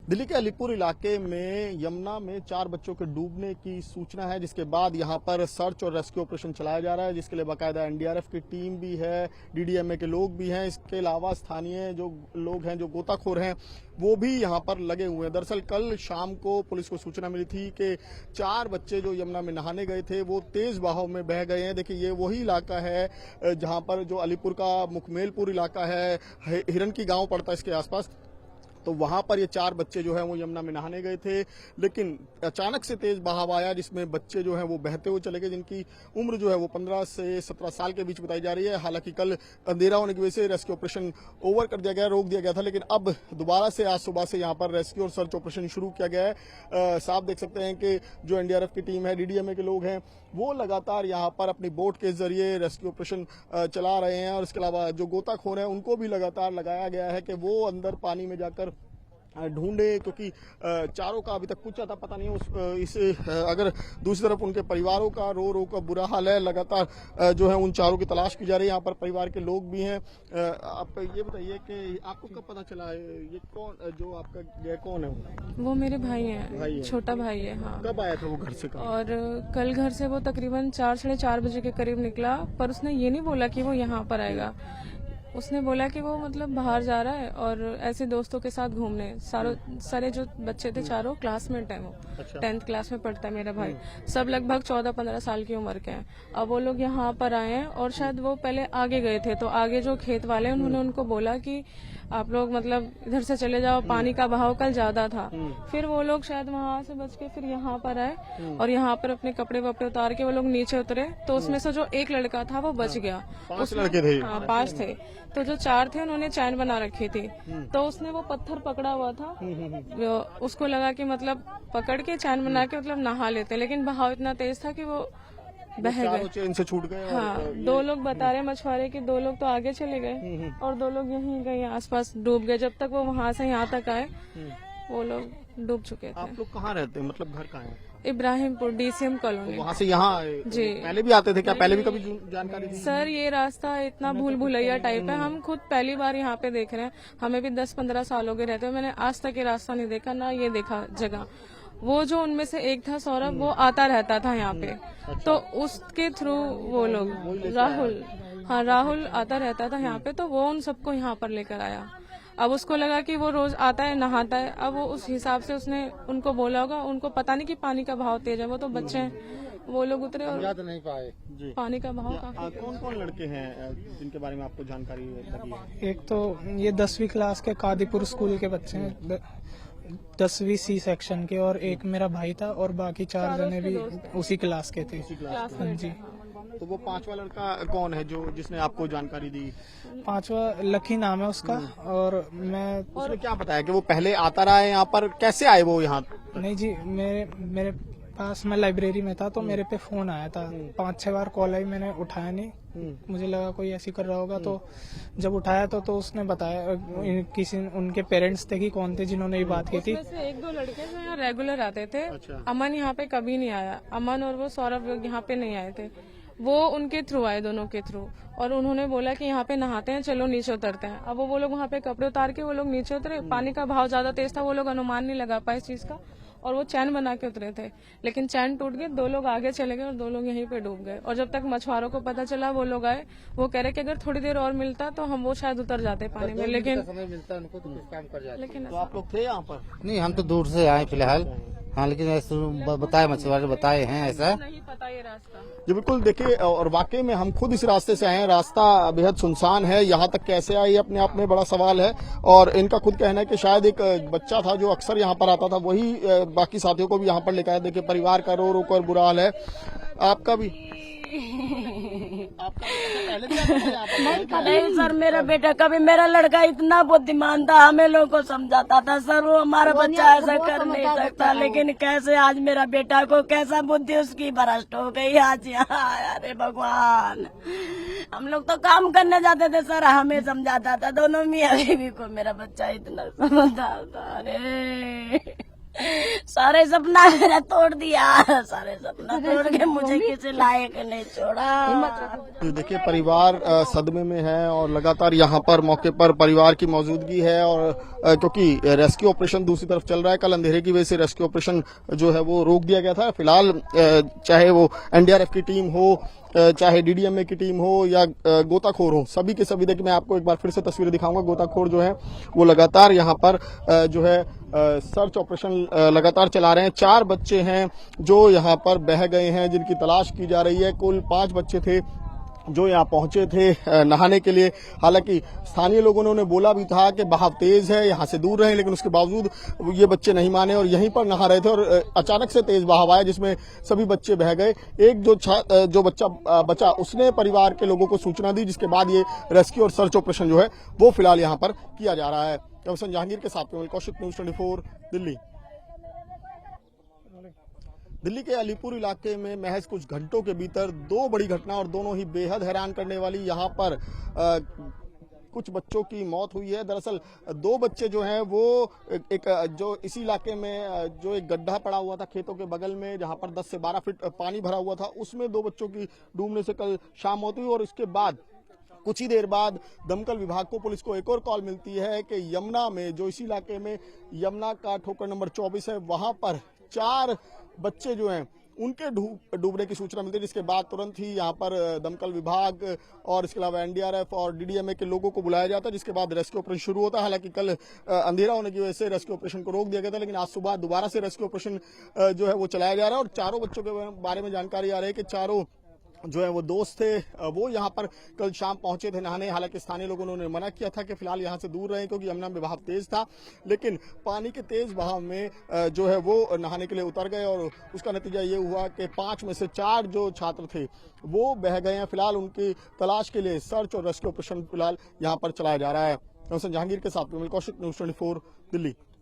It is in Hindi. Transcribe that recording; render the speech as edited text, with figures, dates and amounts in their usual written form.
दिल्ली के अलीपुर इलाके में यमुना में 4 बच्चों के डूबने की सूचना है, जिसके बाद यहां पर सर्च और रेस्क्यू ऑपरेशन चलाया जा रहा है, जिसके लिए बाकायदा एनडीआरएफ की टीम भी है, डीडीएमए के लोग भी हैं। इसके अलावा स्थानीय जो लोग हैं, जो गोताखोर हैं, वो भी यहां पर लगे हुए हैं। दरअसल कल शाम को पुलिस को सूचना मिली थी कि 4 बच्चे जो यमुना में नहाने गए थे वो तेज बहाव में बह गए हैं। देखिए, ये वही इलाका है जहां पर जो अलीपुर का मुखमेलपुर इलाका है, हिरन की गांव पड़ता है इसके आसपास। तो वहां पर ये 4 बच्चे जो हैं वो यमुना में नहाने गए थे, लेकिन अचानक से तेज बहाव आया, जिसमें बच्चे जो हैं वो बहते हुए चले गए, जिनकी उम्र जो है वो 15 से 17 साल के बीच बताई जा रही है। हालांकि कल अंधेरा होने की वजह से रेस्क्यू ऑपरेशन ओवर कर दिया गया, रोक दिया गया था, लेकिन अब दोबारा से आज सुबह से यहाँ पर रेस्क्यू और सर्च ऑपरेशन शुरू किया गया है। साफ देख सकते हैं कि जो एनडीआरएफ की टीम है, डीडीएमए के लोग हैं, वो लगातार यहाँ पर अपनी बोट के जरिए रेस्क्यू ऑपरेशन चला रहे हैं। और इसके अलावा जो गोताखोर हैं उनको भी लगातार लगाया गया है कि वो अंदर पानी में जाकर ढूंढे, क्योंकि चारों का अभी तक कुछ आता पता नहीं। अगर दूसरी तरफ उनके परिवारों का रो का बुरा हाल है, लगातार जो है उन चारों की तलाश की जा रही है। यहाँ पर परिवार के लोग भी हैं। आप ये बताइए कि आपको कब पता चला ये कौन जो आपका गया कौन है? वो मेरे भाई हैं, छोटा भाई है। हाँ। कब आया था वो घर से? और कल घर से वो तकरीबन 4 साढ़े 4 बजे के करीब निकला, पर उसने ये नहीं बोला कि वो यहाँ पर आएगा। उसने बोला कि वो मतलब बाहर जा रहा है और ऐसे दोस्तों के साथ घूमने। सारे जो बच्चे थे चारों क्लासमेट हैं, वो 10th क्लास में पढ़ता है मेरा भाई। सब लगभग 14-15 साल की उम्र के हैं। अब वो लोग यहाँ पर आए हैं और शायद वो पहले आगे गए थे, तो आगे जो खेत वाले उन्होंने उनको बोला कि आप लोग मतलब इधर से चले जाओ, पानी का बहाव कल ज्यादा था। फिर वो लोग शायद वहां से बच के फिर यहाँ पर आए और यहाँ पर अपने कपड़े वपड़े उतार के वो लोग नीचे उतरे। तो उसमें से जो एक लड़का था वो बच गया। 5 लड़के थे? हाँ, 5 थे। तो जो 4 थे उन्होंने चैन बना रखी थी, तो उसने वो पत्थर पकड़ा हुआ था। उसको लगा कि मतलब पकड़ के चैन बना के मतलब नहा लेते, लेकिन बहाव इतना तेज था कि वो बह गए। चेन से छूट गए। हाँ, 2 लोग बता रहे मछुआरे कि 2 लोग तो आगे चले गए और 2 लोग यहीं गए आसपास डूब गए। जब तक वो वहाँ से यहाँ तक आए वो लोग डूब चुके थे। आप लोग कहाँ रहते हैं, मतलब घर कहाँ है? Ibrahimpur DCM colony. वहाँ से यहाँ जी पहले भी आते थे क्या? पहले भी कभी जानकारी दी? सर, ये रास्ता इतना भूल भुलैया टाइप है, हम खुद पहली बार यहाँ पे देख रहे हैं। हमें भी 10-15 साल हो गए रहते हैं, मैंने आज तक ये रास्ता नहीं देखा, ना ये देखा जगह। वो जो उनमें से एक था सौरभ, वो आता रहता था यहाँ पे, तो उसके थ्रू वो लोग राहुल आता रहता था यहाँ पे, तो वो उन सबको यहाँ पर लेकर आया। अब उसको लगा कि वो रोज आता है, नहाता है। अब वो उस हिसाब से उसने उनको बोला होगा, उनको पता नहीं कि पानी का बहाव तेज है, वो तो बच्चे हैं। वो लोग उतरे और याद नहीं पाए जी। पानी का बहाव काफी। कौन लड़के हैं जिनके बारे में आपको जानकारी लगी है? एक तो ये 10वीं क्लास के कादीपुर स्कूल के बच्चे हैं, 10वीं C सेक्शन के, और एक मेरा भाई था और बाकी 4 जने भी उसी क्लास के थे। हाँ जी। तो वो 5वां लड़का कौन है जो जिसने आपको जानकारी दी? 5वां लकी नाम है उसका। और मैं उसने क्या बताया कि वो पहले आता रहा है यहाँ पर? कैसे आए वो यहाँ? नहीं जी, मेरे पास, मैं लाइब्रेरी में था तो मेरे पे फोन आया था। 5-6 बार कॉल आई, मैंने उठाया नहीं। मुझे लगा कोई ऐसी कर रहा होगा, तो जब उठाया तो उसने बताया उनके पेरेंट्स थे कि कौन थे जिन्होंने ये बात की थी। 1-2 लड़के जो यहाँ रेगुलर आते थे। अच्छा। अमन यहाँ पे कभी नहीं आया, अमन और वो सौरभ यहाँ पे नहीं आए थे। वो उनके थ्रू आए, दोनों के थ्रू, और उन्होंने बोला कि यहाँ पे नहाते हैं, चलो नीचे उतरते हैं। अब वो लोग वहाँ पे कपड़े उतार के वो लोग नीचे उतरे। पानी का बहाव ज्यादा तेज था, वो लोग अनुमान नहीं लगा पाए इस चीज का, और वो चैन बना के उतरे थे, लेकिन चैन टूट गई। 2 लोग आगे चले गए और 2 लोग यहीं पे डूब गए। और जब तक मछुआरों को पता चला, वो लोग आए, वो कह रहे कि अगर थोड़ी देर और मिलता तो हम वो शायद उतर जाते पानी में, लेकिन तो आप लोग थे यहाँ पर? नहीं, हम तो दूर से आए फिलहाल। हाँ, लेकिन बताए मछुआरे बताए हैं ऐसा। नहीं पता ये रास्ता। जी बिल्कुल, देखिए, और वाकई में हम खुद इस रास्ते से आए हैं। रास्ता बेहद सुनसान है, यहाँ तक कैसे आए ये अपने आप में बड़ा सवाल है। और इनका खुद कहना है कि शायद एक बच्चा था जो अक्सर यहाँ पर आता था, वही बाकी साथियों को भी यहाँ पर लेकर आया। देखिए, परिवार का रो कर बुरा हाल है। आपका भी पहले भी नहीं सर, मेरा बेटा कभी, मेरा लड़का इतना बुद्धिमान था, हमें लोगों को समझाता था सर वो हमारा बच्चा ऐसा कर नहीं सकता, लेकिन कैसे आज मेरा बेटा को कैसा बुद्धि उसकी भ्रष्ट हो गई आज यहाँ। अरे भगवान, हम लोग तो काम करने जाते थे सर, हमें समझाता था दोनों मियां बीवी को, मेरा बच्चा इतना समझदार था। अरे सारे सपना मेरा तोड़ दिया, सारे सपना तोड़ के मुझे किसी लायक नहीं छोड़ा। देखिए, परिवार सदमे में है और लगातार यहाँ पर मौके पर परिवार की मौजूदगी है और क्योंकि रेस्क्यू ऑपरेशन दूसरी तरफ चल रहा है। कल अंधेरे की वजह से रेस्क्यू ऑपरेशन जो है वो रोक दिया गया था। फिलहाल चाहे वो एनडीआरएफ की टीम हो, चाहे डीडीएमए की टीम हो या गोताखोर हो, सभी के सभी, देखिए मैं आपको एक बार फिर से तस्वीरें दिखाऊंगा। गोताखोर जो है वो लगातार यहाँ पर जो है सर्च ऑपरेशन लगातार चला रहे हैं। 4 बच्चे हैं जो यहाँ पर बह गए हैं, जिनकी तलाश की जा रही है। कुल 5 बच्चे थे जो यहाँ पहुंचे थे नहाने के लिए। हालांकि स्थानीय लोगों ने उन्हें बोला भी था कि बहाव तेज है, यहाँ से दूर रहें, लेकिन उसके बावजूद ये बच्चे नहीं माने और यहीं पर नहा रहे थे और अचानक से तेज बहाव आया जिसमें सभी बच्चे बह गए। एक जो बच्चा बचा उसने परिवार के लोगों को सूचना दी, जिसके बाद ये रेस्क्यू और सर्च ऑपरेशन जो है वो फिलहाल यहाँ पर किया जा रहा है। कमिश्नर जहांगीर के साथ में कौशिक, न्यूज़ 24 दिल्ली। दिल्ली के अलीपुर इलाके में महज कुछ घंटों के भीतर 2 बड़ी घटना और दोनों ही बेहद हैरान करने वाली। यहाँ पर कुछ बच्चों की मौत हुई है। दरअसल 2 बच्चे जो हैं वो एक जो इसी इलाके में जो एक गड्ढा पड़ा हुआ था खेतों के बगल में, जहाँ पर 10 से 12 फीट पानी भरा हुआ था, उसमें 2 बच्चों की डूबने से कल शाम मौत हुई। और इसके बाद कुछ ही देर बाद दमकल विभाग को, पुलिस को एक और कॉल मिलती है कि यमुना में, जो इसी इलाके में यमुना का ठोकर नंबर 24 है, वहां पर 4 बच्चे जो हैं उनके डूबने की सूचना मिलती है। जिसके बाद तुरंत ही यहाँ पर दमकल विभाग और इसके अलावा एनडीआरएफ और डीडीएमए के लोगों को बुलाया जाता है, जिसके बाद रेस्क्यू ऑपरेशन शुरू होता है। हालांकि कल अंधेरा होने की वजह से रेस्क्यू ऑपरेशन को रोक दिया गया था, लेकिन आज सुबह दोबारा से रेस्क्यू ऑपरेशन जो है वो चलाया जा रहा है। और 4 बच्चों के बारे में जानकारी आ रही है कि 4 जो है वो दोस्त थे, वो यहाँ पर कल शाम पहुंचे थे नहाने। हालांकि स्थानीय लोगों ने उन्हें मना किया था कि फिलहाल यहाँ से दूर रहें क्योंकि यमुना में बहाव तेज था, लेकिन पानी के तेज बहाव में जो है वो नहाने के लिए उतर गए और उसका नतीजा ये हुआ कि 5 में से 4 जो छात्र थे वो बह गए हैं। फिलहाल उनकी तलाश के लिए सर्च और रेस्क्यू ऑपरेशन फिलहाल यहाँ पर चलाया जा रहा है। जहांगीर के साथ कौशिक, न्यूज़ 24 दिल्ली।